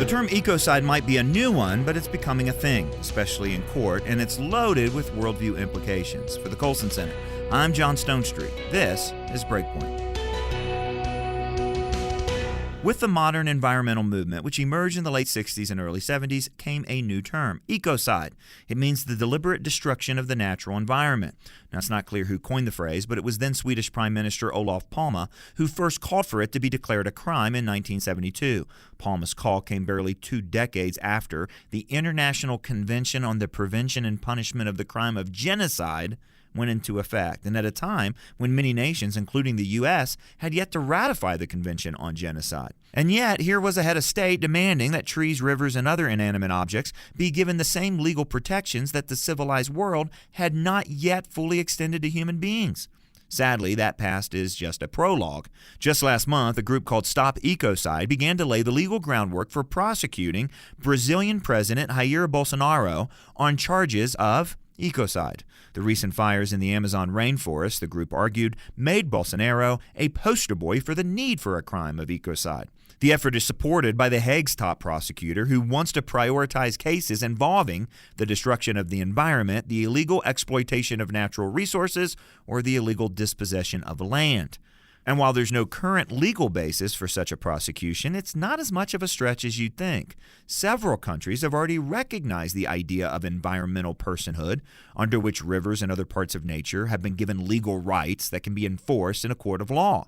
term ecocide might be a new one, but it's becoming a thing, especially in court, and it's loaded with worldview implications. For the Colson Center, I'm John Stonestreet. This is Breakpoint. With the modern environmental movement, which emerged in the late 60s and early 70s, came a new term, ecocide. It means the deliberate destruction of the natural environment. Now, it's not clear who coined the phrase, but it was then-Swedish Prime Minister Olof Palme who first called for it to be declared a crime in 1972. Palme's call came barely 2 decades after the International Convention on the Prevention and Punishment of the Crime of Genocide went into effect, and at a time when many nations, including the U.S., had yet to ratify the Convention on Genocide. And yet, here was a head of state demanding that trees, rivers, and other inanimate objects be given the same legal protections that the civilized world had not yet fully extended to human beings. Sadly, that past is just a prologue. Just last month, a group called Stop Ecocide began to lay the legal groundwork for prosecuting Brazilian President Jair Bolsonaro on charges of ecocide. The recent fires in the Amazon rainforest, the group argued, made Bolsonaro a poster boy for the need for a crime of ecocide. The effort is supported by The Hague's top prosecutor, who wants to prioritize cases involving the destruction of the environment, the illegal exploitation of natural resources, or the illegal dispossession of land. And while there's no current legal basis for such a prosecution, it's not as much of a stretch as you'd think. Several countries have already recognized the idea of environmental personhood, under which rivers and other parts of nature have been given legal rights that can be enforced in a court of law.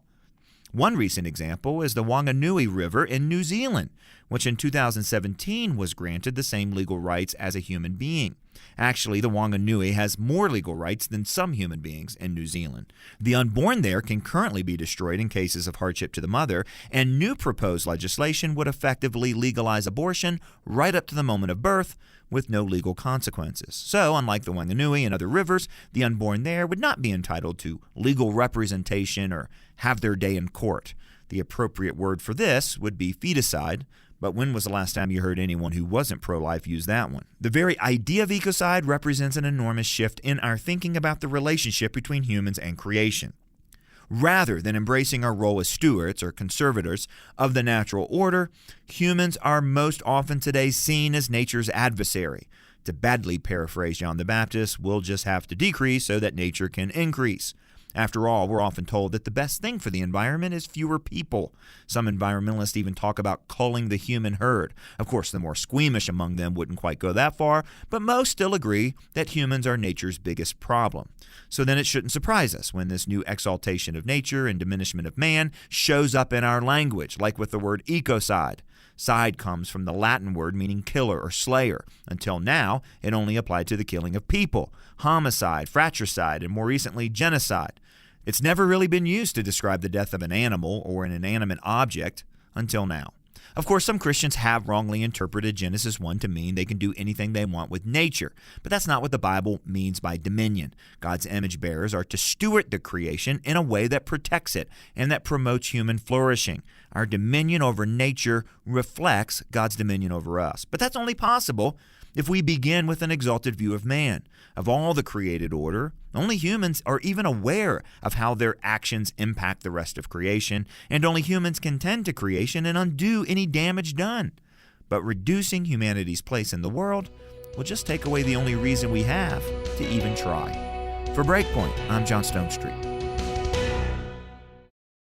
One recent example is the Wanganui River in New Zealand, which in 2017 was granted the same legal rights as a human being. Actually, the Wanganui has more legal rights than some human beings in New Zealand. The unborn there can currently be destroyed in cases of hardship to the mother, and new proposed legislation would effectively legalize abortion right up to the moment of birth with no legal consequences. So, unlike the Wanganui and other rivers, the unborn there would not be entitled to legal representation or have their day in court. The appropriate word for this would be feticide, but when was the last time you heard anyone who wasn't pro-life use that one? The very idea of ecocide represents an enormous shift in our thinking about the relationship between humans and creation. Rather than embracing our role as stewards or conservators of the natural order, humans are most often today seen as nature's adversary. To badly paraphrase John the Baptist, we'll just have to decrease so that nature can increase. After all, we're often told that the best thing for the environment is fewer people. Some environmentalists even talk about culling the human herd. Of course, the more squeamish among them wouldn't quite go that far, but most still agree that humans are nature's biggest problem. So then it shouldn't surprise us when this new exaltation of nature and diminishment of man shows up in our language, like with the word ecocide. Side comes from the Latin word meaning killer or slayer. Until now, it only applied to the killing of people. Homicide, fratricide, and more recently, genocide. It's never really been used to describe the death of an animal or an inanimate object until now. Of course, some Christians have wrongly interpreted Genesis 1 to mean they can do anything they want with nature, but that's not what the Bible means by dominion. God's image bearers are to steward the creation in a way that protects it and that promotes human flourishing. Our dominion over nature reflects God's dominion over us, but that's only possible if we begin with an exalted view of man. Of all the created order, only humans are even aware of how their actions impact the rest of creation, and only humans can tend to creation and undo any damage done. But reducing humanity's place in the world will just take away the only reason we have to even try. For Breakpoint, I'm John Stonestreet.